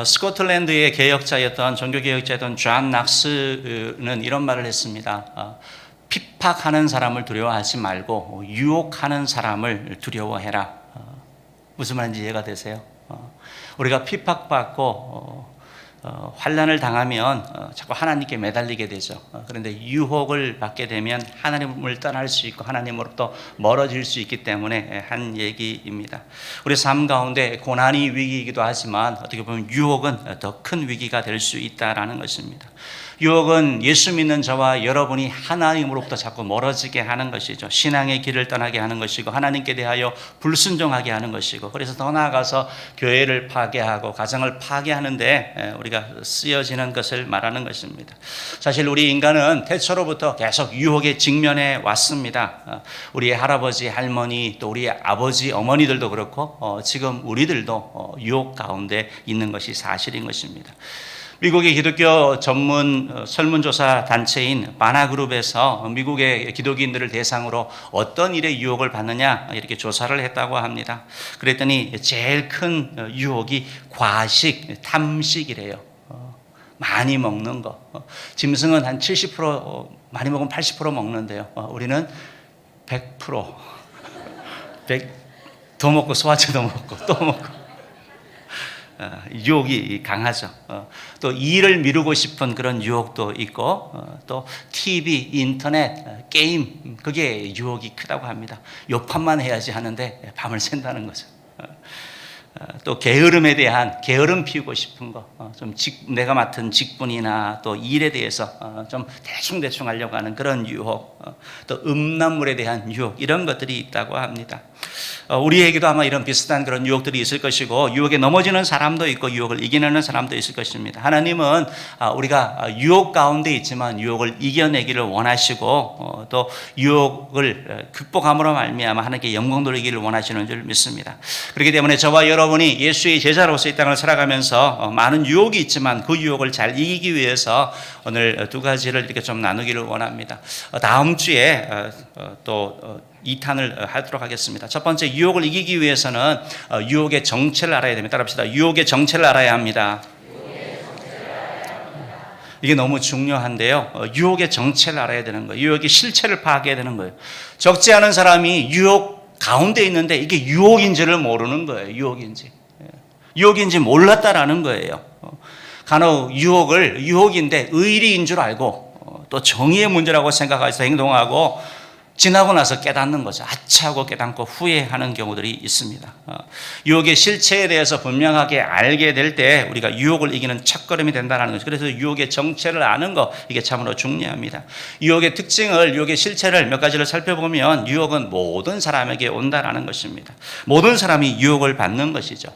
스코틀랜드의 개혁자였던 종교개혁자였던 존 낙스는 이런 말을 했습니다. 핍박하는 사람을 두려워하지 말고 유혹하는 사람을 두려워해라. 무슨 말인지 이해가 되세요? 우리가 핍박받고 환난을 당하면 자꾸 하나님께 매달리게 되죠. 그런데 유혹을 받게 되면 하나님을 떠날 수 있고 하나님으로부터 멀어질 수 있기 때문에 한 얘기입니다. 우리 삶 가운데 고난이 위기이기도 하지만 어떻게 보면 유혹은 더 큰 위기가 될 수 있다라는 것입니다. 유혹은 예수 믿는 저와 여러분이 하나님으로부터 자꾸 멀어지게 하는 것이죠. 신앙의 길을 떠나게 하는 것이고 하나님께 대하여 불순종하게 하는 것이고, 그래서 더 나아가서 교회를 파괴하고 가정을 파괴하는데 우리가 쓰여지는 것을 말하는 것입니다. 사실 우리 인간은 태초로부터 계속 유혹에 직면해 왔습니다. 우리의 할아버지, 할머니, 또 우리의 아버지, 어머니들도 그렇고 지금 우리들도 유혹 가운데 있는 것이 사실인 것입니다. 미국의 기독교 전문 설문조사 단체인 바나그룹에서 미국의 기독인들을 대상으로 어떤 일에 유혹을 받느냐 이렇게 조사를 했다고 합니다. 그랬더니 제일 큰 유혹이 과식, 탐식이래요. 많이 먹는 거. 짐승은 한 70%, 많이 먹으면 80% 먹는데요. 우리는 100%, 더 먹고 소화제도 먹고 또 먹고. 유혹이 강하죠. 또 일을 미루고 싶은 그런 유혹도 있고, 또 TV, 인터넷, 게임, 그게 유혹이 크다고 합니다. 요 판만 해야지 하는데 밤을 샌다는 거죠. 또 게으름에 대한, 게으름 피우고 싶은 거, 좀 내가 맡은 직분이나 또 일에 대해서 좀 대충 하려고 하는 그런 유혹, 또 음란물에 대한 유혹, 이런 것들이 있다고 합니다. 우리에게도 아마 이런 비슷한 그런 유혹들이 있을 것이고, 유혹에 넘어지는 사람도 있고 유혹을 이겨내는 사람도 있을 것입니다. 하나님은 우리가 유혹 가운데 있지만 유혹을 이겨내기를 원하시고, 또 유혹을 극복함으로 말미암아 하나님께 영광 돌리기를 원하시는 줄 믿습니다. 그렇기 때문에 저와 여러분이 예수의 제자로서 이 땅을 살아가면서 많은 유혹이 있지만 그 유혹을 잘 이기기 위해서 오늘 두 가지를 이렇게 좀 나누기를 원합니다. 다음 주에 또 2탄을 하도록 하겠습니다. 첫 번째, 유혹을 이기기 위해서는 유혹의 정체를 알아야 됩니다. 따라합시다. 유혹의 정체를 알아야 합니다. 이게 너무 중요한데요. 유혹의 정체를 알아야 되는 거예요. 유혹의 실체를 파악해야 되는 거예요. 적지 않은 사람이 유혹 가운데 있는데 이게 유혹인지를 모르는 거예요. 유혹인지 몰랐다라는 거예요. 간혹 유혹을 유혹인데 의리인 줄 알고 또 정의의 문제라고 생각해서 행동하고 지나고 나서 깨닫는 거죠. 아차하고 깨닫고 후회하는 경우들이 있습니다. 유혹의 실체에 대해서 분명하게 알게 될 때 우리가 유혹을 이기는 첫걸음이 된다는 거죠. 그래서 유혹의 정체를 아는 거, 이게 참으로 중요합니다. 유혹의 특징을, 유혹의 실체를 몇 가지를 살펴보면 유혹은 모든 사람에게 온다라는 것입니다. 모든 사람이 유혹을 받는 것이죠.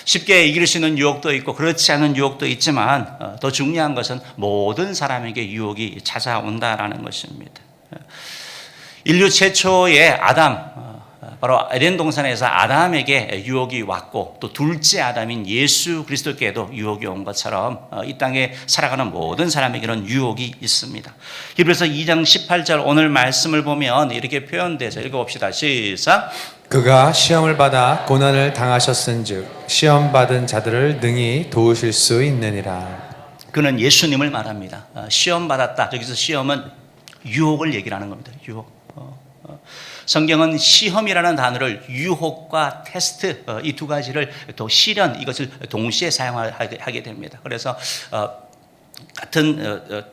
쉽게 이길 수 있는 유혹도 있고 그렇지 않은 유혹도 있지만 더 중요한 것은 모든 사람에게 유혹이 찾아온다라는 것입니다. 인류 최초의 아담, 바로 에덴 동산에서 아담에게 유혹이 왔고, 또 둘째 아담인 예수 그리스도께도 유혹이 온 것처럼 이 땅에 살아가는 모든 사람에게는 유혹이 있습니다. 히브리서 2장 18절 오늘 말씀을 보면 이렇게 표현돼서 읽어봅시다. 시작. 그가 시험을 받아 고난을 당하셨은즉 시험 받은 자들을 능히 도우실 수 있느니라. 그는 예수님을 말합니다. 시험 받았다. 저기서 시험은 유혹을 얘기를 하는 겁니다. 유혹. 성경은 시험이라는 단어를 유혹과 테스트, 이 두 가지를 또 시련, 이것을 동시에 사용하게 됩니다. 그래서 같은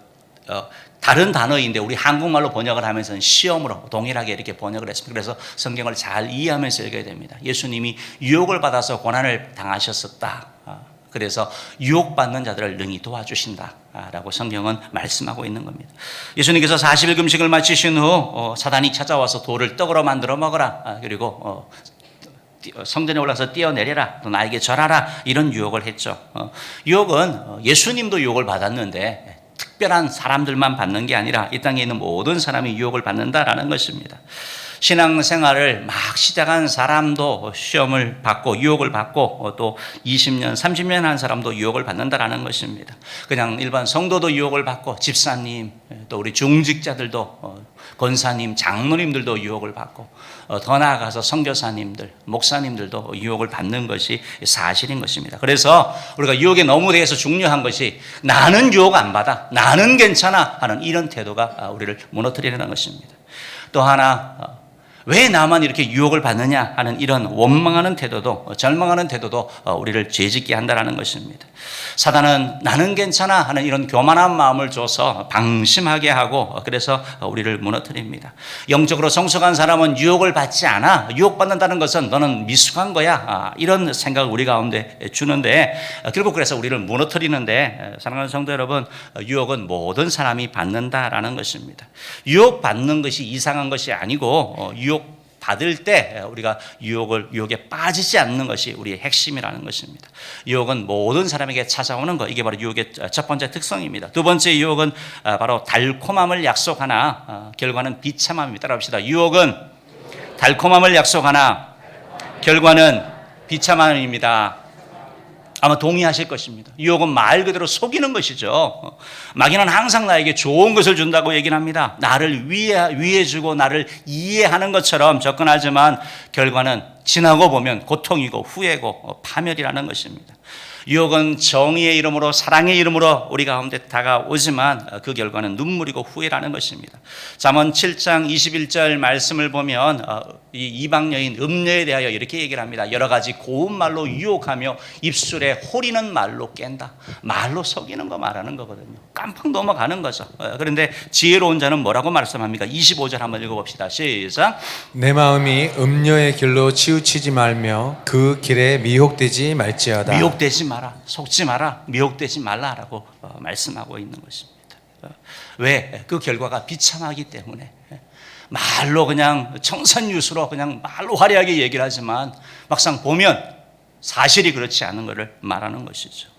다른 단어인데 우리 한국말로 번역을 하면서는 시험으로 동일하게 이렇게 번역을 했습니다. 그래서 성경을 잘 이해하면서 읽어야 됩니다. 예수님이 유혹을 받아서 고난을 당하셨었다. 그래서 유혹받는 자들을 능히 도와주신다라고 성경은 말씀하고 있는 겁니다. 예수님께서 40일 금식을 마치신 후 사단이 찾아와서 돌을 떡으로 만들어 먹어라, 그리고 성전에 올라서 뛰어내려라, 또 나에게 절하라, 이런 유혹을 했죠. 유혹은 예수님도 유혹을 받았는데 특별한 사람들만 받는 게 아니라 이 땅에 있는 모든 사람이 유혹을 받는다라는 것입니다. 신앙생활을 막 시작한 사람도 시험을 받고 유혹을 받고, 또 20년, 30년 한 사람도 유혹을 받는다라는 것입니다. 그냥 일반 성도도 유혹을 받고, 집사님, 또 우리 중직자들도 권사님, 장로님들도 유혹을 받고 더 나아가서 선교사님들, 목사님들도 유혹을 받는 것이 사실인 것입니다. 그래서 우리가 유혹에 너무 대해서 중요한 것이 나는 유혹 안 받아, 나는 괜찮아 하는 이런 태도가 우리를 무너뜨리는 것입니다. 또 하나, 왜 나만 이렇게 유혹을 받느냐 하는 이런 원망하는 태도도, 절망하는 태도도 우리를 죄짓게 한다는 것입니다. 사단은 나는 괜찮아 하는 이런 교만한 마음을 줘서 방심하게 하고 그래서 우리를 무너뜨립니다. 영적으로 성숙한 사람은 유혹을 받지 않아. 유혹받는다는 것은 너는 미숙한 거야. 이런 생각을 우리 가운데 주는데 결국 그래서 우리를 무너뜨리는데, 사랑하는 성도 여러분, 유혹은 모든 사람이 받는다라는 것입니다. 유혹받는 것이 이상한 것이 아니고 유혹 받을 때 우리가 유혹에 빠지지 않는 것이 우리의 핵심이라는 것입니다. 유혹은 모든 사람에게 찾아오는 것, 이게 바로 유혹의 첫 번째 특성입니다. 두 번째 유혹은 바로 달콤함을 약속하나 결과는 비참함입니다. 따라합시다. 유혹은 달콤함을 약속하나 결과는 비참함입니다. 아마 동의하실 것입니다. 유혹은 말 그대로 속이는 것이죠. 마귀는 항상 나에게 좋은 것을 준다고 얘기를 합니다. 나를 위해주고 나를 이해하는 것처럼 접근하지만 결과는 지나고 보면 고통이고 후회고 파멸이라는 것입니다. 유혹은 정의의 이름으로, 사랑의 이름으로 우리 가운데 다가오지만 그 결과는 눈물이고 후회라는 것입니다. 잠언 7장 21절 말씀을 보면 이 이방 여인 음녀에 대하여 이렇게 얘기를 합니다. 여러 가지 고운 말로 유혹하며 입술에 호리는 말로 깬다. 말로 속이는 거 말하는 거거든요. 깜빡 넘어가는 거죠. 그런데 지혜로운 자는 뭐라고 말씀합니까? 25절 한번 읽어봅시다. 시작. 내 마음이 음녀의 길로 치우치지 말며 그 길에 미혹되지 말지어다. 미혹되지 마라, 속지 마라, 미혹되지 말라라고 말씀하고 있는 것입니다. 왜? 그 결과가 비참하기 때문에. 말로 그냥 청산유수로 그냥 말로 화려하게 얘기를 하지만 막상 보면 사실이 그렇지 않은 것을 말하는 것이죠.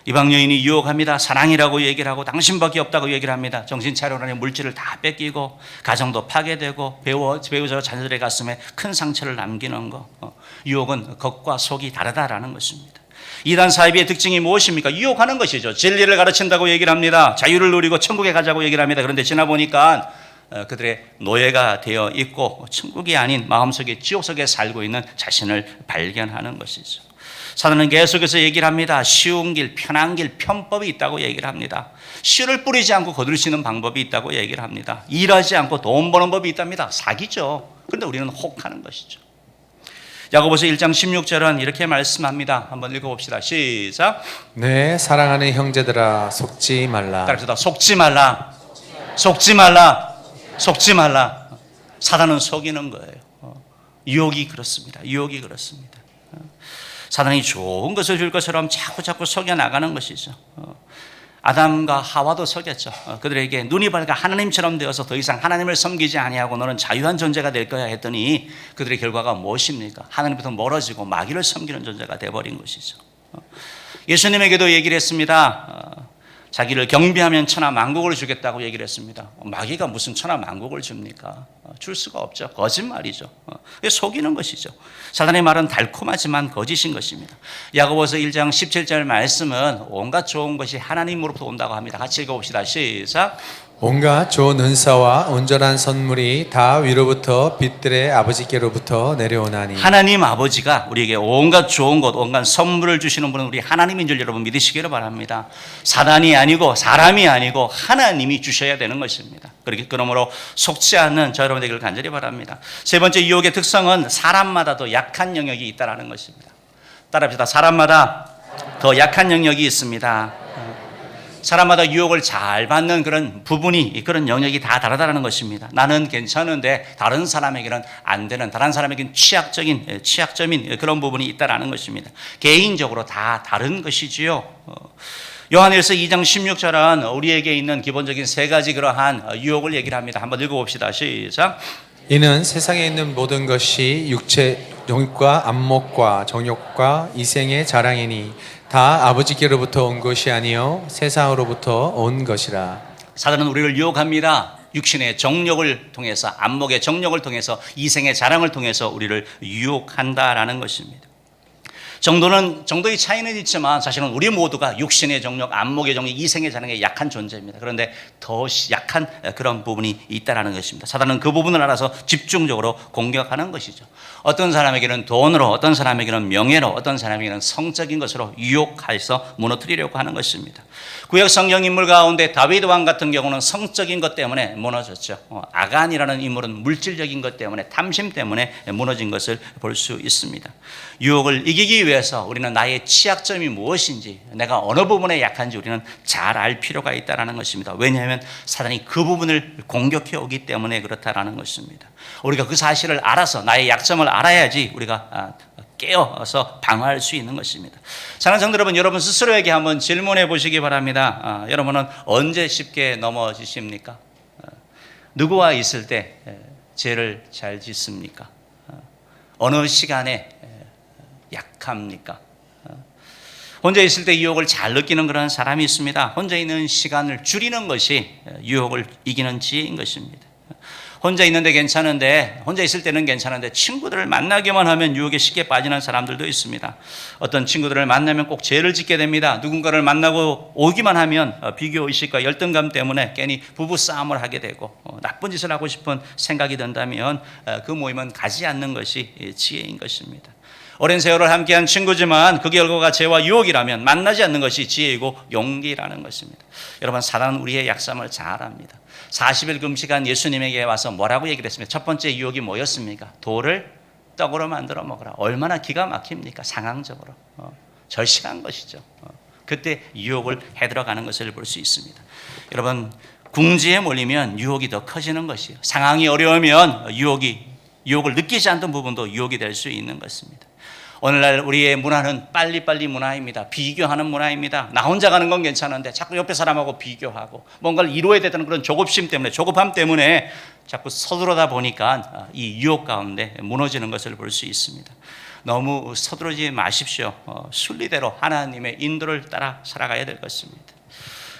이방 여인이 유혹합니다. 사랑이라고 얘기를 하고 당신밖에 없다고 얘기를 합니다. 정신 차려라니 물질을 다 뺏기고 가정도 파괴되고 배우자 자녀들의 가슴에 큰 상처를 남기는 거. 유혹은 겉과 속이 다르다라는 것입니다. 이단 사이비의 특징이 무엇입니까? 유혹하는 것이죠. 진리를 가르친다고 얘기를 합니다. 자유를 누리고 천국에 가자고 얘기를 합니다. 그런데 지나보니까 그들의 노예가 되어 있고 천국이 아닌 마음속에 지옥 속에 살고 있는 자신을 발견하는 것이죠. 사단은 계속해서 얘기를 합니다. 쉬운 길, 편한 길, 편법이 있다고 얘기를 합니다. 씨를 뿌리지 않고 거둘 수 있는 방법이 있다고 얘기를 합니다. 일하지 않고 돈 버는 법이 있답니다. 사기죠. 그런데 우리는 혹하는 것이죠. 야고보서 1장 16절은 이렇게 말씀합니다. 한번 읽어봅시다. 시작. 네, 사랑하는 형제들아 속지 말라. 따라합시다. 속지 말라. 속지 말라. 속지 말라. 사단은 속이는 거예요. 유혹이 그렇습니다. 유혹이 그렇습니다. 사단이 좋은 것을 줄 것처럼 자꾸 속여 나가는 것이죠. 아담과 하와도 속였죠. 그들에게 눈이 밝아 하나님처럼 되어서 더 이상 하나님을 섬기지 아니하고 너는 자유한 존재가 될 거야 했더니 그들의 결과가 무엇입니까? 하나님부터 멀어지고 마귀를 섬기는 존재가 되어버린 것이죠. 예수님에게도 얘기를 했습니다. 자기를 경배하면 천하 만국을 주겠다고 얘기를 했습니다. 마귀가 무슨 천하 만국을 줍니까? 줄 수가 없죠. 거짓말이죠. 속이는 것이죠. 사단의 말은 달콤하지만 거짓인 것입니다. 야고보서 1장 17절 말씀은 온갖 좋은 것이 하나님으로부터 온다고 합니다. 같이 읽어봅시다. 시작. 온갖 좋은 은사와 온전한 선물이 다 위로부터 빛들의 아버지께로부터 내려오나니. 하나님 아버지가 우리에게 온갖 좋은 것, 온갖 선물을 주시는 분은 우리 하나님인 줄 여러분 믿으시기를 바랍니다. 사단이 아니고 사람이 아니고 하나님이 주셔야 되는 것입니다. 그러므로 속지 않는 저 여러분 되기를 간절히 바랍니다. 세 번째 유혹의 특성은 사람마다도 약한 영역이 있다는 것입니다. 따라합시다. 사람마다 더 약한 영역이 있습니다. 사람마다 유혹을 잘 받는 그런 부분이, 그런 영역이 다 다르다는 것입니다. 나는 괜찮은데 다른 사람에게는 안 되는, 다른 사람에게는 취약점인 그런 부분이 있다는 것입니다. 개인적으로 다 다른 것이지요. 요한일서 2장 16절은 우리에게 있는 기본적인 세 가지 그러한 유혹을 얘기를 합니다. 한번 읽어봅시다. 시작. 이는 세상에 있는 모든 것이 육체 욕과 안목과 정욕과 이생의 자랑이니 다 아버지께로부터 온 것이 아니요 세상으로부터 온 것이라. 사단은 우리를 유혹합니다. 육신의 정욕을 통해서, 안목의 정욕을 통해서, 이생의 자랑을 통해서 우리를 유혹한다라는 것입니다. 정도의 차이는 있지만 사실은 우리 모두가 육신의 정욕, 안목의 정욕, 이생의 자랑에 약한 존재입니다. 그런데 더 약한 그런 부분이 있다라는 것입니다. 사단은 그 부분을 알아서 집중적으로 공격하는 것이죠. 어떤 사람에게는 돈으로, 어떤 사람에게는 명예로, 어떤 사람에게는 성적인 것으로 유혹해서 무너뜨리려고 하는 것입니다. 구약 성경 인물 가운데 다윗 왕 같은 경우는 성적인 것 때문에 무너졌죠. 아간이라는 인물은 물질적인 것 때문에, 탐심 때문에 무너진 것을 볼 수 있습니다. 유혹을 이기기 위해서 우리는 나의 취약점이 무엇인지, 내가 어느 부분에 약한지 우리는 잘 알 필요가 있다는 것입니다. 왜냐하면 사단이 그 부분을 공격해 오기 때문에 그렇다라는 것입니다. 우리가 그 사실을 알아서 나의 약점을 알아야지 우리가 깨어서 방어할 수 있는 것입니다. 사랑하는 성도 여러분, 여러분 스스로에게 한번 질문해 보시기 바랍니다. 여러분은 언제 쉽게 넘어지십니까? 누구와 있을 때 죄를 잘 짓습니까? 어느 시간에 약합니까? 혼자 있을 때 유혹을 잘 느끼는 그런 사람이 있습니다. 혼자 있는 시간을 줄이는 것이 유혹을 이기는 지혜인 것입니다. 혼자 있는데 괜찮은데, 혼자 있을 때는 괜찮은데 친구들을 만나기만 하면 유혹에 쉽게 빠지는 사람들도 있습니다. 어떤 친구들을 만나면 꼭 죄를 짓게 됩니다. 누군가를 만나고 오기만 하면 비교의식과 열등감 때문에 괜히 부부싸움을 하게 되고, 나쁜 짓을 하고 싶은 생각이 든다면 그 모임은 가지 않는 것이 지혜인 것입니다. 오랜 세월을 함께한 친구지만 그 결과가 죄와 유혹이라면 만나지 않는 것이 지혜이고 용기라는 것입니다. 여러분, 사단은 우리의 약점을 잘 압니다. 40일 금식한 예수님에게 와서 뭐라고 얘기를 했습니까? 첫 번째 유혹이 뭐였습니까? 돌을 떡으로 만들어 먹으라. 얼마나 기가 막힙니까? 상황적으로 절실한 것이죠. 그때 유혹을 해들어가는 것을 볼 수 있습니다. 여러분, 궁지에 몰리면 유혹이 더 커지는 것이에요. 상황이 어려우면 유혹을 느끼지 않던 부분도 유혹이 될 수 있는 것입니다. 오늘날 우리의 문화는 빨리빨리 문화입니다. 비교하는 문화입니다. 나 혼자 가는 건 괜찮은데 자꾸 옆에 사람하고 비교하고 뭔가를 이루어야 되는 그런 조급심 때문에, 조급함 때문에 자꾸 서두르다 보니까 이 유혹 가운데 무너지는 것을 볼 수 있습니다. 너무 서두르지 마십시오. 순리대로 하나님의 인도를 따라 살아가야 될 것입니다.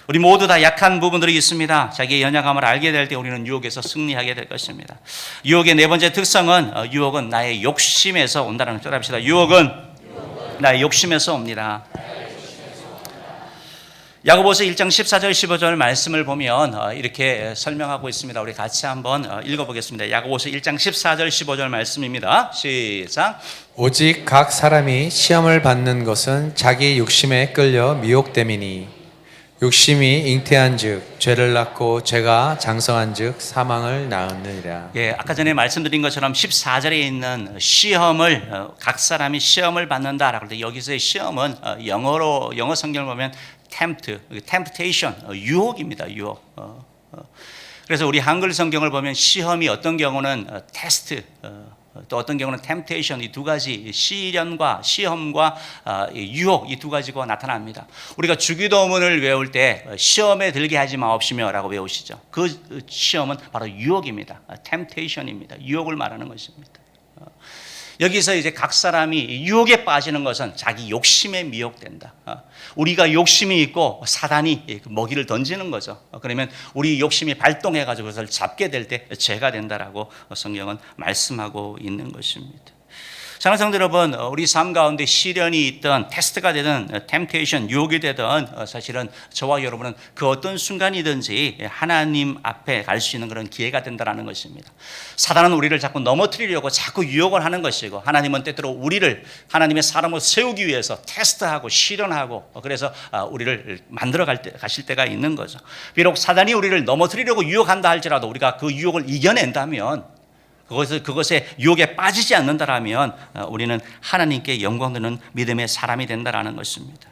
우리 모두 다 약한 부분들이 있습니다. 자기의 연약함을 알게 될 때 우리는 유혹에서 승리하게 될 것입니다. 유혹의 네 번째 특성은 유혹은 나의 욕심에서 온다는 것을 합시다. 유혹은 나의 욕심에서 옵니다. 야고보서 1장 14절 15절 말씀을 보면 이렇게 설명하고 있습니다. 우리 같이 한번 읽어보겠습니다. 야고보서 1장 14절 15절 말씀입니다. 시작. 오직 각 사람이 시험을 받는 것은 자기 욕심에 끌려 미혹됨이니 욕심이 잉태한즉 죄를 낳고 죄가 장성한즉 사망을 낳느니라. 예, 아까 전에 말씀드린 것처럼 14절에 있는 시험을 각 사람이 시험을 받는다라고 할 때 여기서의 시험은 영어 성경을 보면 temptation, 유혹입니다. 유혹. 그래서 우리 한글 성경을 보면 시험이 어떤 경우는 테스트, 또 어떤 경우는 temptation, 이 두 가지 시련과 시험과 유혹, 이 두 가지가 나타납니다. 우리가 주기도문을 외울 때 시험에 들게 하지 마옵시며라고 외우시죠. 그 시험은 바로 유혹입니다. temptation입니다. 유혹을 말하는 것입니다. 여기서 이제 각 사람이 유혹에 빠지는 것은 자기 욕심에 미혹된다. 우리가 욕심이 있고 사단이 먹이를 던지는 거죠. 그러면 우리 욕심이 발동해가지고 그것을 잡게 될 때 죄가 된다라고 성경은 말씀하고 있는 것입니다. 사랑하는 성도 여러분, 우리 삶 가운데 시련이 있든 테스트가 되든 템테이션, 유혹이 되든 사실은 저와 여러분은 그 어떤 순간이든지 하나님 앞에 갈 수 있는 그런 기회가 된다는 것입니다. 사단은 우리를 자꾸 넘어뜨리려고 자꾸 유혹을 하는 것이고, 하나님은 때때로 우리를 하나님의 사람으로 세우기 위해서 테스트하고 시련하고, 그래서 우리를 만들어 가실 때가 있는 거죠. 비록 사단이 우리를 넘어뜨리려고 유혹한다 할지라도 우리가 그 유혹을 이겨낸다면, 그것에 유혹에 빠지지 않는다라면 우리는 하나님께 영광 드리는 믿음의 사람이 된다라는 것입니다.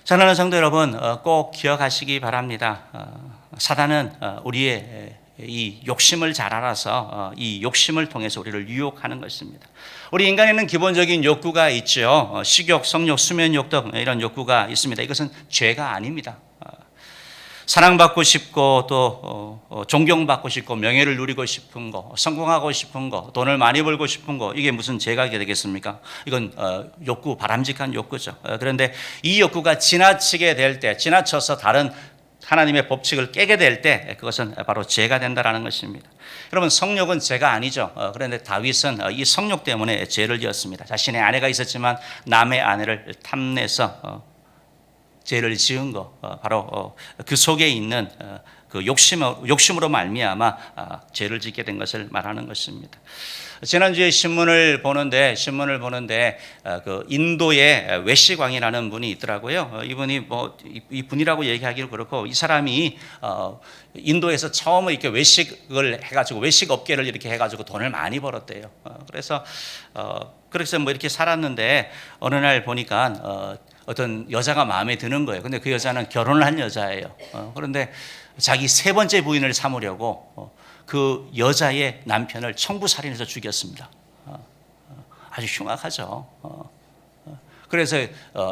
사랑하는 성도 여러분, 꼭 기억하시기 바랍니다. 사단은 우리의 이 욕심을 잘 알아서 이 욕심을 통해서 우리를 유혹하는 것입니다. 우리 인간에는 기본적인 욕구가 있죠. 식욕, 성욕, 수면욕 등 이런 욕구가 있습니다. 이것은 죄가 아닙니다. 사랑받고 싶고 또 존경받고 싶고 명예를 누리고 싶은 거, 성공하고 싶은 거, 돈을 많이 벌고 싶은 거, 이게 무슨 죄가 되겠습니까? 이건 욕구, 바람직한 욕구죠. 그런데 이 욕구가 지나치게 될 때, 지나쳐서 다른 하나님의 법칙을 깨게 될 때 그것은 바로 죄가 된다라는 것입니다. 여러분, 성욕은 죄가 아니죠. 그런데 다윗은 이 성욕 때문에 죄를 지었습니다. 자신의 아내가 있었지만 남의 아내를 탐내서 죄를 지은 거, 바로 그 속에 있는 그 욕심으로 말미암아 죄를 짓게 된 것을 말하는 것입니다. 지난주에 신문을 보는데 그 인도의 외시광이라는 분이 있더라고요. 이분이 이 분이라고 얘기하기도 그렇고, 이 사람이 인도에서 처음 이렇게 외식을 해가지고 외식 업계를 이렇게 해가지고 돈을 많이 벌었대요. 그래서 이렇게 살았는데 어느 날 보니까 어떤 여자가 마음에 드는 거예요. 근데 그 여자는 결혼을 한 여자예요. 그런데 자기 세 번째 부인을 삼으려고 그 여자의 남편을 청부살인해서 죽였습니다. 아주 흉악하죠. 그래서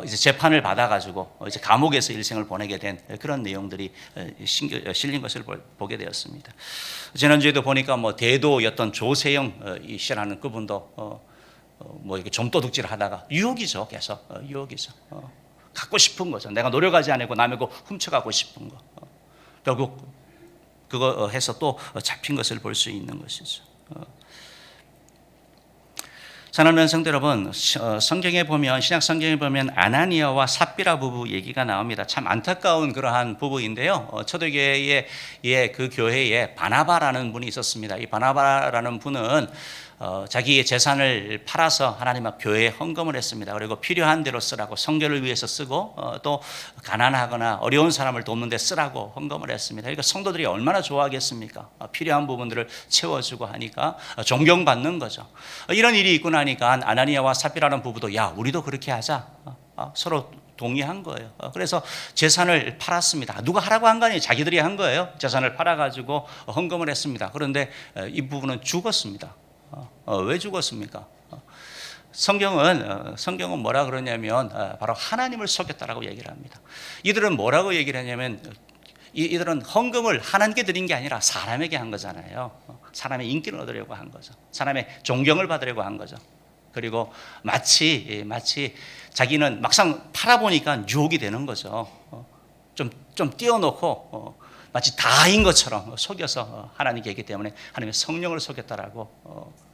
이제 재판을 받아가지고 이제 감옥에서 일생을 보내게 된 그런 내용들이 실린 것을 보게 되었습니다. 지난주에도 보니까 대도였던 조세영 씨라는 그분도 이렇게 좀도둑질을 하다가 유혹이죠. 계속 유혹이죠. 갖고 싶은 거죠. 내가 노력하지 않고 남의 거 훔쳐가고 싶은 거. 결국 그거 해서 또 잡힌 것을 볼 수 있는 것이죠. 사랑하는 성도 여러분, 성경에 보면, 신약 성경에 보면 아나니아와 삽비라 부부 얘기가 나옵니다. 참 안타까운 그러한 부부인데요. 초대교회의 그 교회에 바나바라는 분이 있었습니다. 이 바나바라는 분은 자기의 재산을 팔아서 하나님 앞 교회에 헌금을 했습니다. 그리고 필요한 대로 쓰라고, 성교를 위해서 쓰고 또 가난하거나 어려운 사람을 돕는 데 쓰라고 헌금을 했습니다. 그러니까 성도들이 얼마나 좋아하겠습니까? 필요한 부분들을 채워주고 하니까 존경받는 거죠. 이런 일이 있고 나니까 아나니아와 삽비라는 부부도 야, 우리도 그렇게 하자. 서로 동의한 거예요. 그래서 재산을 팔았습니다. 누가 하라고 한 거 아니에요. 자기들이 한 거예요. 재산을 팔아가지고 헌금을 했습니다. 그런데 이 부부는 죽었습니다. 왜 죽었습니까? 성경은 뭐라 그러냐면 바로 하나님을 속였다라고 얘기를 합니다. 이들은 뭐라고 얘기를 하냐면 이들은 헌금을 하나님께 드린 게 아니라 사람에게 한 거잖아요. 사람의 인기를 얻으려고 한 거죠. 사람의 존경을 받으려고 한 거죠. 그리고 마치 자기는 막상 팔아보니까 유혹이 되는 거죠. 좀 띄워놓고 마치 다인 것처럼 속여서 하나님께 했기 때문에 하나님의 성령을 속였다라고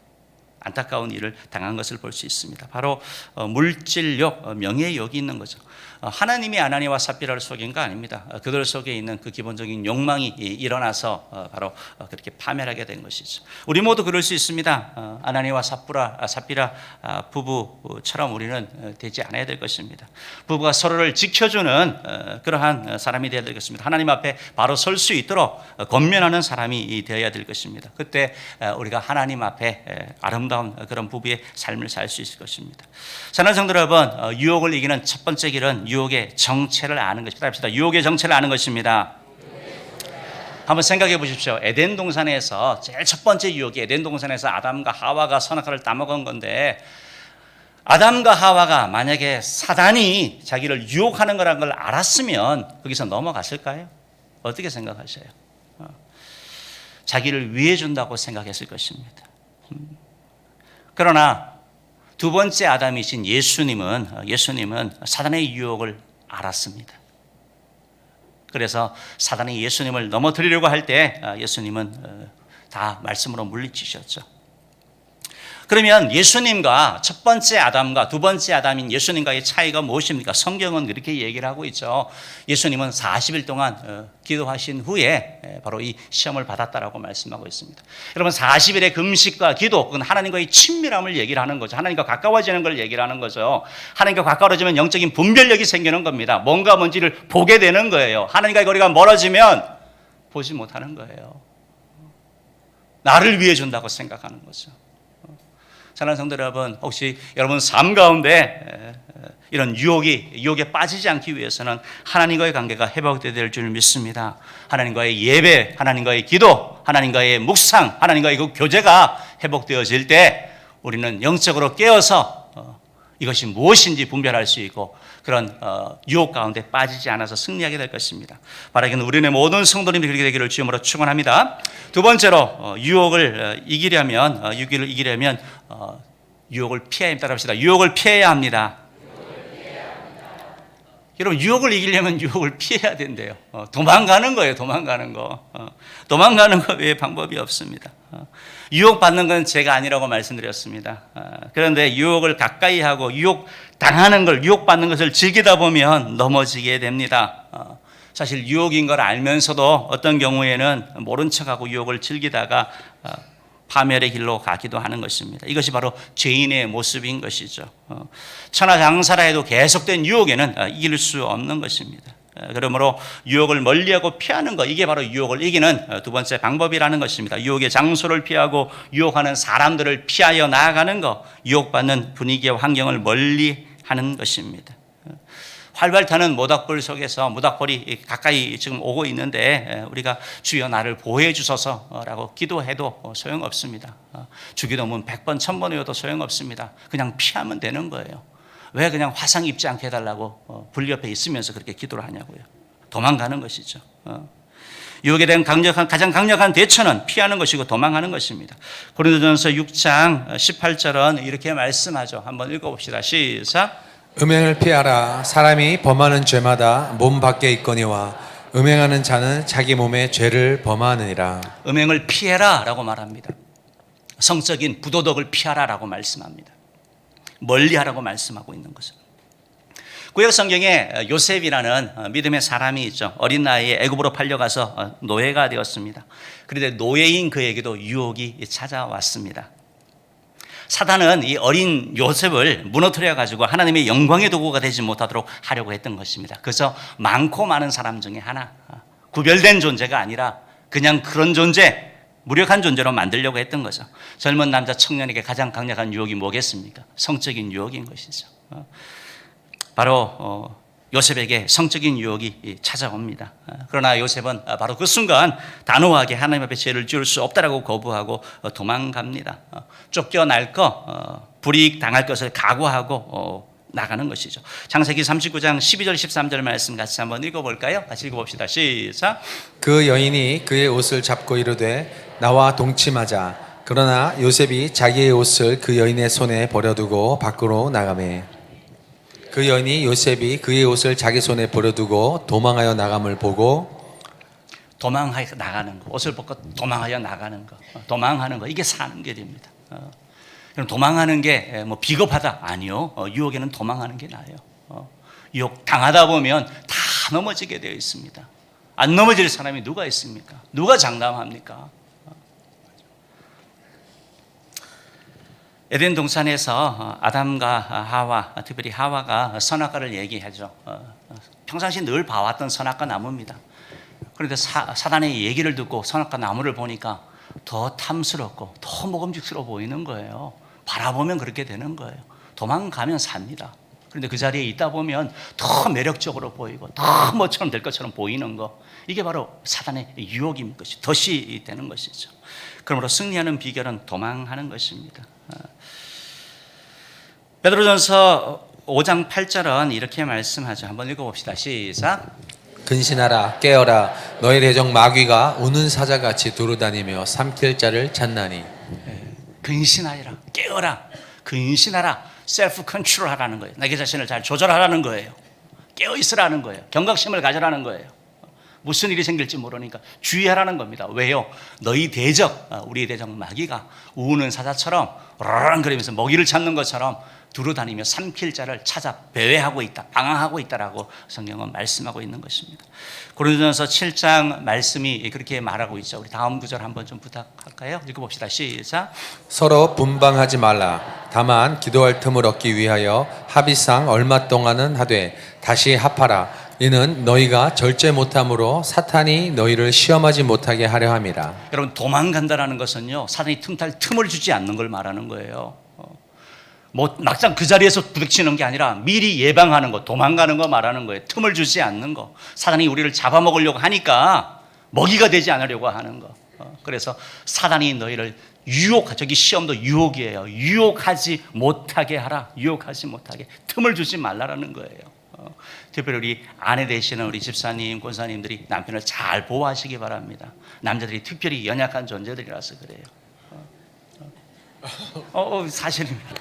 안타까운 일을 당한 것을 볼 수 있습니다. 바로 물질욕, 명예욕이 있는 거죠. 하나님이 아나니아와 삽비라를 속인 거 아닙니다. 그들 속에 있는 그 기본적인 욕망이 일어나서 바로 그렇게 파멸하게 된 것이죠. 우리 모두 그럴 수 있습니다. 아나니아와 삽비라 부부처럼 우리는 되지 않아야 될 것입니다. 부부가 서로를 지켜주는 그러한 사람이 되어야 될 것입니다. 하나님 앞에 바로 설 수 있도록 권면하는 사람이 되어야 될 것입니다. 그때 우리가 하나님 앞에 아름다운 그런 부부의 삶을 살 수 있을 것입니다. 사랑하는 성도 여러분, 유혹을 이기는 첫 번째 길은 유혹의 정체를 아는 것입니다. 합시다. 유혹의 정체를 아는 것입니다. 한번 생각해 보십시오. 에덴 동산에서 제일 첫 번째 유혹이 에덴 동산에서 아담과 하와가 선악과를 따먹은 건데, 아담과 하와가 만약에 사단이 자기를 유혹하는 거라는 걸 알았으면 거기서 넘어갔을까요? 어떻게 생각하세요? 자기를 위해 준다고 생각했을 것입니다. 그러나 두 번째 아담이신 예수님은 사단의 유혹을 알았습니다. 그래서 사단이 예수님을 넘어뜨리려고 할 때 예수님은 다 말씀으로 물리치셨죠. 그러면 예수님과 첫 번째 아담과 두 번째 아담인 예수님과의 차이가 무엇입니까? 성경은 그렇게 얘기를 하고 있죠. 예수님은 40일 동안 기도하신 후에 바로 이 시험을 받았다라고 말씀하고 있습니다. 여러분, 40일의 금식과 기도, 그건 하나님과의 친밀함을 얘기를 하는 거죠. 하나님과 가까워지는 걸 얘기를 하는 거죠. 하나님과 가까워지면 영적인 분별력이 생기는 겁니다. 뭔지를 보게 되는 거예요. 하나님과의 거리가 멀어지면 보지 못하는 거예요. 나를 위해 준다고 생각하는 거죠. 사랑하는 성도 여러분, 혹시 여러분 삶 가운데 이런 유혹에 빠지지 않기 위해서는 하나님과의 관계가 회복되어야 될 줄 믿습니다. 하나님과의 예배, 하나님과의 기도, 하나님과의 묵상, 하나님과의 그 교제가 회복되어질 때 우리는 영적으로 깨어서 이것이 무엇인지 분별할 수 있고 그런 유혹 가운데 빠지지 않아서 승리하게 될 것입니다. 바라기는 우리의 모든 성도님들이 그렇게 되기를 주님으로 축원합니다. 두 번째로 유혹을 이기려면 유혹을 피해야 합니다. 유혹을 피해야 합니다. 여러분 유혹을 이기려면 유혹을 피해야 된대요. 도망가는 거예요. 도망가는 거. 도망가는 거 외에 방법이 없습니다. 유혹받는 건 죄가 아니라고 말씀드렸습니다. 그런데 유혹을 가까이 하고 유혹 당하는 걸 유혹받는 것을 즐기다 보면 넘어지게 됩니다. 사실 유혹인 걸 알면서도 어떤 경우에는 모른 척하고 유혹을 즐기다가 파멸의 길로 가기도 하는 것입니다. 이것이 바로 죄인의 모습인 것이죠. 천하장사라 해도 계속된 유혹에는 이길 수 없는 것입니다. 그러므로 유혹을 멀리하고 피하는 것, 이게 바로 유혹을 이기는 두 번째 방법이라는 것입니다. 유혹의 장소를 피하고 유혹하는 사람들을 피하여 나아가는 것, 유혹받는 분위기와 환경을 멀리하는 것입니다. 활발 타는 모닥불 속에서 모닥불이 가까이 지금 오고 있는데 우리가 주여 나를 보호해 주소서라고 기도해도 소용없습니다. 주기도문 100번 1000번 외워도 소용없습니다. 그냥 피하면 되는 거예요. 왜 그냥 화상 입지 않게 해달라고 불 옆에 있으면서 그렇게 기도를 하냐고요. 도망가는 것이죠. 유혹에 대한 가장 강력한 대처는 피하는 것이고 도망가는 것입니다. 고린도전서 6장 18절은 이렇게 말씀하죠. 한번 읽어봅시다. 시작. 음행을 피하라. 사람이 범하는 죄마다 몸 밖에 있거니와 음행하는 자는 자기 몸에 죄를 범하느니라. 음행을 피해라 라고 말합니다. 성적인 부도덕을 피하라 라고 말씀합니다. 멀리하라고 말씀하고 있는 것은, 구약 성경에 요셉이라는 믿음의 사람이 있죠. 어린 나이에 애굽으로 팔려가서 노예가 되었습니다. 그런데 노예인 그에게도 유혹이 찾아왔습니다. 사단은 이 어린 요셉을 무너뜨려 가지고 하나님의 영광의 도구가 되지 못하도록 하려고 했던 것입니다. 그래서 많고 많은 사람 중에 하나, 구별된 존재가 아니라 그냥 그런 존재, 무력한 존재로 만들려고 했던 거죠. 젊은 남자 청년에게 가장 강력한 유혹이 뭐겠습니까? 성적인 유혹인 것이죠. 바로 요셉에게 성적인 유혹이 찾아옵니다. 그러나 요셉은 바로 그 순간 단호하게 하나님 앞에 죄를 지을 수 없다라고 거부하고 도망갑니다. 쫓겨날 것, 불이익 당할 것을 각오하고 나가는 것이죠. 창세기 39장 12절 13절 말씀 같이 한번 읽어볼까요? 같이 읽어봅시다. 시작. 그 여인이 그의 옷을 잡고 이르되 나와 동침하자. 그러나 요셉이 자기의 옷을 그 여인의 손에 버려두고 밖으로 나가매. 그 여인이 요셉이 그의 옷을 자기 손에 버려두고 도망하여 나감을 보고, 도망하여 나가는 거, 옷을 벗고 도망하여 나가는 거, 도망하는 거, 이게 사는 길입니다. 그럼 도망하는 게 뭐 비겁하다? 아니요. 유혹에는 도망하는 게 나아요. 유혹 당하다 보면 다 넘어지게 되어 있습니다. 안 넘어질 사람이 누가 있습니까? 누가 장담합니까? 에덴 동산에서 아담과 하와, 특별히 하와가 선악과를 얘기하죠. 평상시 늘 봐왔던 선악과 나무입니다. 그런데 사단의 얘기를 듣고 선악과 나무를 보니까 더 탐스럽고 더 먹음직스러워 보이는 거예요. 바라보면 그렇게 되는 거예요. 도망가면 삽니다. 그런데 그 자리에 있다 보면 더 매력적으로 보이고 더 뭐처럼 될 것처럼 보이는 거, 이게 바로 사단의 유혹인 것이 덫이 되는 것이죠. 그러므로 승리하는 비결은 도망하는 것입니다. 베드로전서 5장 8절은 이렇게 말씀하죠. 한번 읽어봅시다. 시작. 근신하라 깨어라 너의 대적 마귀가 우는 사자같이 두루다니며 삼킬 자를 찾나니. 근신하라, 깨어라, 근신하라, 셀프 컨트롤 하라는 거예요. 나의 자신을 잘 조절하라는 거예요. 깨어 있으라는 거예요. 경각심을 가져라는 거예요. 무슨 일이 생길지 모르니까 주의하라는 겁니다. 왜요? 너희 대적, 우리 대적 마귀가 우는 사자처럼 르렁거리면서 먹이를 찾는 것처럼 두루다니며 삼킬 자를 찾아 배회하고 있다, 방황하고 있다라고 성경은 말씀하고 있는 것입니다. 고린도전서 7장 말씀이 그렇게 말하고 있죠. 우리 다음 구절 한번 좀 부탁할까요? 읽어봅시다. 시작. 서로 분방하지 말라. 다만 기도할 틈을 얻기 위하여 합의상 얼마 동안은 하되 다시 합하라. 이는 너희가 절제 못함으로 사탄이 너희를 시험하지 못하게 하려 함이라. 여러분, 도망간다라는 것은요, 사탄이 틈을 주지 않는 걸 말하는 거예요. 뭐 막상 그 자리에서 부딪히는 게 아니라 미리 예방하는 거, 도망가는 거 말하는 거예요. 틈을 주지 않는 거. 사단이 우리를 잡아먹으려고 하니까 먹이가 되지 않으려고 하는 거. 그래서 사단이 너희를 저기 시험도 유혹이에요. 유혹하지 못하게 하라. 유혹하지 못하게. 틈을 주지 말라라는 거예요. 특별히 우리 아내 되시는 우리 집사님, 권사님들이 남편을 잘 보호하시기 바랍니다. 남자들이 특별히 연약한 존재들이라서 그래요. 사실입니다.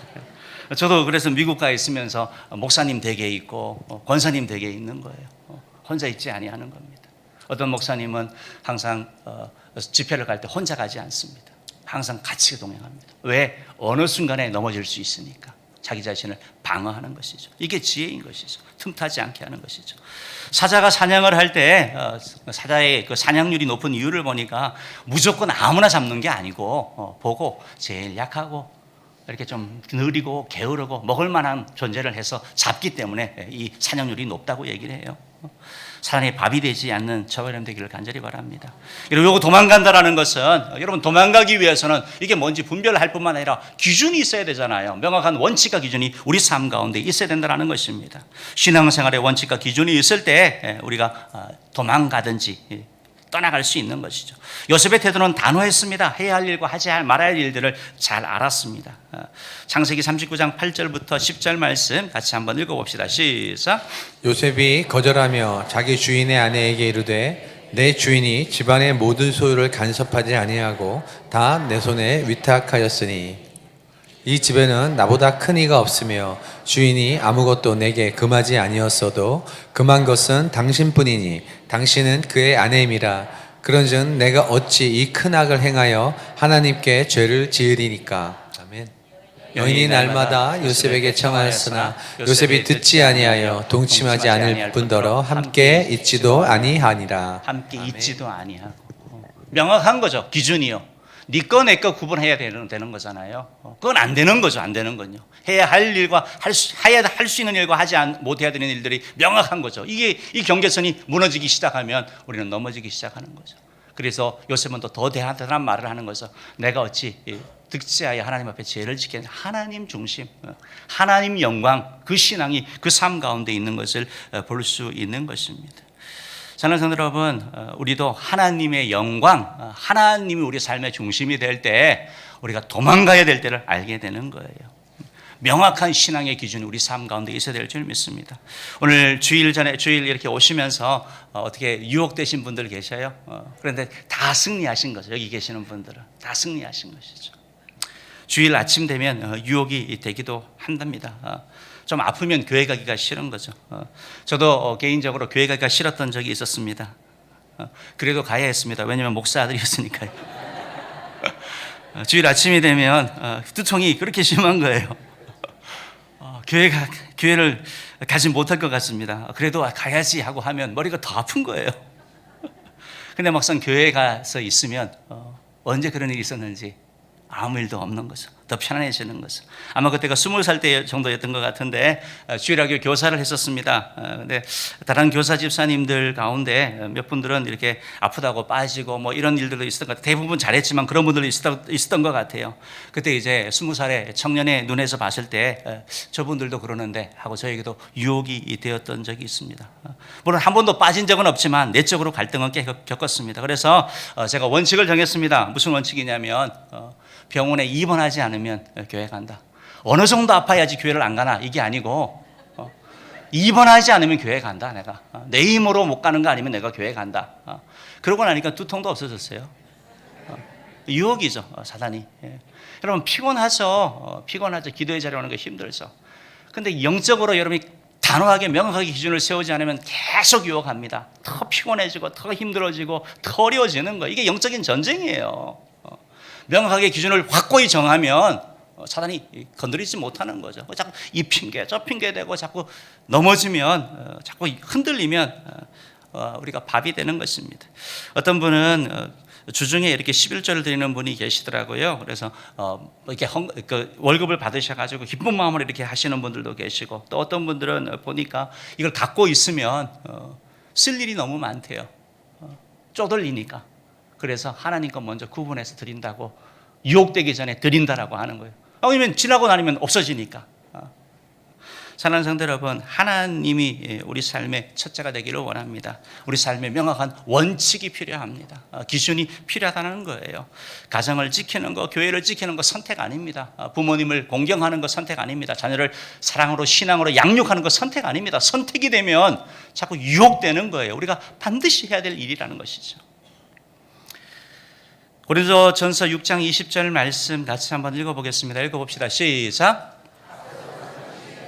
저도 그래서 미국 가 있으면서 목사님 댁에 있고 권사님 댁에 있는 거예요. 혼자 있지 아니하는 겁니다. 어떤 목사님은 항상 집회를 갈 때 혼자 가지 않습니다. 항상 같이 동행합니다. 왜? 어느 순간에 넘어질 수 있으니까. 자기 자신을 방어하는 것이죠. 이게 지혜인 것이죠. 틈타지 않게 하는 것이죠. 사자가 사냥을 할 때 사자의 그 사냥률이 높은 이유를 보니까 무조건 아무나 잡는 게 아니고 보고 제일 약하고 이렇게 좀 느리고 게으르고 먹을 만한 존재를 해서 잡기 때문에 이 사냥률이 높다고 얘기를 해요. 사람이 밥이 되지 않는 저와 여러분 되기를 간절히 바랍니다. 그리고 도망간다라는 것은 여러분 도망가기 위해서는 이게 뭔지 분별할 뿐만 아니라 기준이 있어야 되잖아요. 명확한 원칙과 기준이 우리 삶 가운데 있어야 된다는 것입니다. 신앙생활의 원칙과 기준이 있을 때 우리가 도망가든지 떠나갈 수 있는 것이죠. 요셉의 태도는 단호했습니다. 해야 할 일과 하지 말아야 할 일들을 잘 알았습니다. 창세기 39장 8절부터 10절 말씀 같이 한번 읽어봅시다. 시작. 요셉이 거절하며 자기 주인의 아내에게 이르되 내 주인이 집안의 모든 소유를 간섭하지 아니하고 다 내 손에 위탁하였으니 이 집에는 나보다 큰 이가 없으며 주인이 아무것도 내게 금하지 아니었어도 금한 것은 당신뿐이니 당신은 그의 아내임이라. 그런즉 내가 어찌 이 큰 악을 행하여 하나님께 죄를 지으리니까. 아멘. 여인이 날마다 요셉에게 청하였으나 요셉이 듣지 아니하여 동침하지 않을 뿐더러 함께 있지도 아니하니라. 함께 있지도 아니하고. 명확한 거죠. 기준이요. 네 거 내 거 구분해야 되는 거잖아요. 그건 안 되는 거죠. 안 되는 건요. 해야 할 일과 할 수 있는 일과 못해야 되는 일들이 명확한 거죠. 이 경계선이 무너지기 시작하면 우리는 넘어지기 시작하는 거죠. 그래서 요셉은 또 더 대단한 말을 하는 거죠. 내가 어찌 득지하여 하나님 앞에 죄를 지키는 하나님 중심, 하나님 영광, 그 신앙이 그 삶 가운데 있는 것을 볼 수 있는 것입니다. 사랑하는 성도 여러분, 우리도 하나님의 영광, 하나님이 우리 삶의 중심이 될 때 우리가 도망가야 될 때를 알게 되는 거예요. 명확한 신앙의 기준이 우리 삶 가운데 있어야 될 줄 믿습니다. 오늘 주일 이렇게 오시면서 어떻게 유혹되신 분들 계셔요? 그런데 다 승리하신 거죠. 여기 계시는 분들은 다 승리하신 것이죠. 주일 아침 되면 유혹이 되기도 한답니다. 좀 아프면 교회 가기가 싫은 거죠. 저도 개인적으로 교회 가기가 싫었던 적이 있었습니다. 그래도 가야 했습니다. 왜냐하면 목사 아들이었으니까요. 주일 아침이 되면 두통이 그렇게 심한 거예요. 교회를 가지 못할 것 같습니다. 그래도 가야지 하고 하면 머리가 더 아픈 거예요. 근데 막상 교회에 가서 있으면 언제 그런 일이 있었는지 아무 일도 없는 거죠. 더 편안해지는 거죠. 아마 그때가 20살 때 정도였던 것 같은데 주일학교 교사를 했었습니다. 근데 다른 교사 집사님들 가운데 몇 분들은 이렇게 아프다고 빠지고 뭐 이런 일들도 있었던 것 같아요. 대부분 잘했지만 그런 분들도 있었던 것 같아요. 그때 이제 20살의 청년의 눈에서 봤을 때 저분들도 그러는데 하고 저에게도 유혹이 되었던 적이 있습니다. 물론 한 번도 빠진 적은 없지만 내적으로 갈등은 꽤 겪었습니다. 그래서 제가 원칙을 정했습니다. 무슨 원칙이냐면 병원에 입원하지 않으면 교회 간다. 어느 정도 아파야지 교회를 안 가나 이게 아니고 입원하지 않으면 교회 간다. 내가 내 힘으로 못 가는 거 아니면 내가 교회 간다. 그러고 나니까 두통도 없어졌어요. 유혹이죠, 사단이. 여러분 피곤하죠. 기도의 자리에 오는 게 힘들죠. 근데 영적으로 여러분이 단호하게 명확하게 기준을 세우지 않으면 계속 유혹합니다. 더 피곤해지고 더 힘들어지고 더 어려워지는 거예요. 이게 영적인 전쟁이에요. 명확하게 기준을 확고히 정하면 사단이 건드리지 못하는 거죠. 자꾸 이 핑계 저 핑계 대고 자꾸 넘어지면 자꾸 흔들리면 우리가 밥이 되는 것입니다. 어떤 분은 주중에 이렇게 11조를 드리는 분이 계시더라고요. 그래서 이렇게 월급을 받으셔가지고 기쁜 마음으로 이렇게 하시는 분들도 계시고 또 어떤 분들은 보니까 이걸 갖고 있으면 쓸 일이 너무 많대요. 쪼들리니까. 그래서 하나님 것 먼저 구분해서 드린다고 유혹되기 전에 드린다라고 하는 거예요. 아니면 지나고 나면 없어지니까. 사랑하는 성도 여러분, 하나님이 우리 삶의 첫째가 되기를 원합니다. 우리 삶에 명확한 원칙이 필요합니다. 기준이 필요하다는 거예요. 가정을 지키는 거, 교회를 지키는 거 선택 아닙니다. 부모님을 공경하는 거 선택 아닙니다. 자녀를 사랑으로 신앙으로 양육하는 거 선택 아닙니다. 선택이 되면 자꾸 유혹되는 거예요. 우리가 반드시 해야 될 일이라는 것이죠. 고린도전서 6장 20절 말씀 같이 한번 읽어보겠습니다. 읽어봅시다. 시작.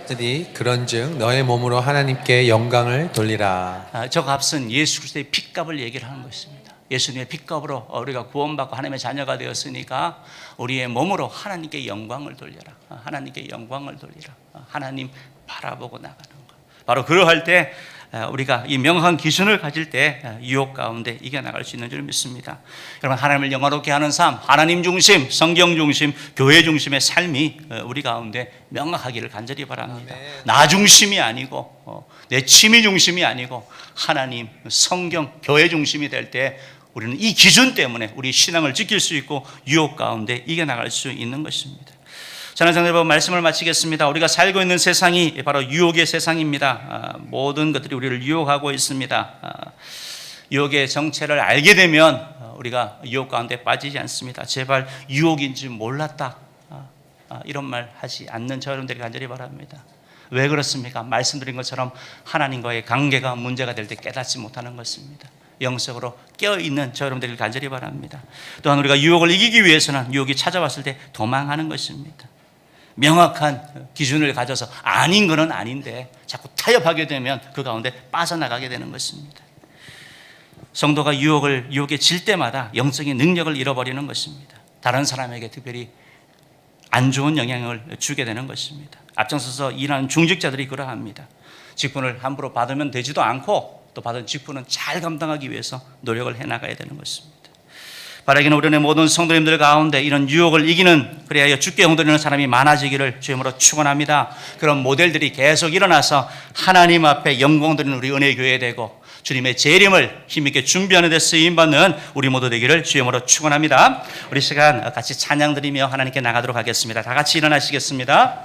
들이 그런즉 너의 몸으로 하나님께 영광을 돌리라. 저 값은 예수 그리스도의 핏값을 얘기를 하는 것입니다. 예수님의 핏값으로 우리가 구원받고 하나님의 자녀가 되었으니까 우리의 몸으로 하나님께 영광을 돌려라. 하나님께 영광을 돌리라. 하나님 바라보고 나가는 것. 바로 그러할 때 우리가 이 명확한 기준을 가질 때 유혹 가운데 이겨나갈 수 있는 줄 믿습니다. 여러분, 하나님을 영화롭게 하는 삶, 하나님 중심, 성경 중심, 교회 중심의 삶이 우리 가운데 명확하기를 간절히 바랍니다. 나 중심이 아니고 내 취미 중심이 아니고 하나님, 성경, 교회 중심이 될 때 우리는 이 기준 때문에 우리 신앙을 지킬 수 있고 유혹 가운데 이겨나갈 수 있는 것입니다. 저는 여러분 말씀을 마치겠습니다. 우리가 살고 있는 세상이 바로 유혹의 세상입니다. 모든 것들이 우리를 유혹하고 있습니다. 유혹의 정체를 알게 되면 우리가 유혹 가운데 빠지지 않습니다. 제발 유혹인지 몰랐다, 이런 말 하지 않는 저 여러분들이 간절히 바랍니다. 왜 그렇습니까? 말씀드린 것처럼 하나님과의 관계가 문제가 될 때 깨닫지 못하는 것입니다. 영적으로 깨어있는 저 여러분들을 간절히 바랍니다. 또한 우리가 유혹을 이기기 위해서는 유혹이 찾아왔을 때 도망하는 것입니다. 명확한 기준을 가져서 아닌 것은 아닌데 자꾸 타협하게 되면 그 가운데 빠져나가게 되는 것입니다. 성도가 유혹에 질 때마다 영적인 능력을 잃어버리는 것입니다. 다른 사람에게 특별히 안 좋은 영향을 주게 되는 것입니다. 앞장서서 일하는 중직자들이 그러합니다. 직분을 함부로 받으면 되지도 않고 또 받은 직분은 잘 감당하기 위해서 노력을 해나가야 되는 것입니다. 바라기는 우리의 모든 성도님들 가운데 이런 유혹을 이기는, 그래야 주께 영도되는 사람이 많아지기를 주님으로 축원합니다. 그런 모델들이 계속 일어나서 하나님 앞에 영광 드리는 우리 은혜교회 되고 주님의 재림을 힘있게 준비하는 데 쓰임받는 우리 모두 되기를 주님으로 축원합니다. 우리 시간 같이 찬양 드리며 하나님께 나가도록 하겠습니다. 다 같이 일어나시겠습니다.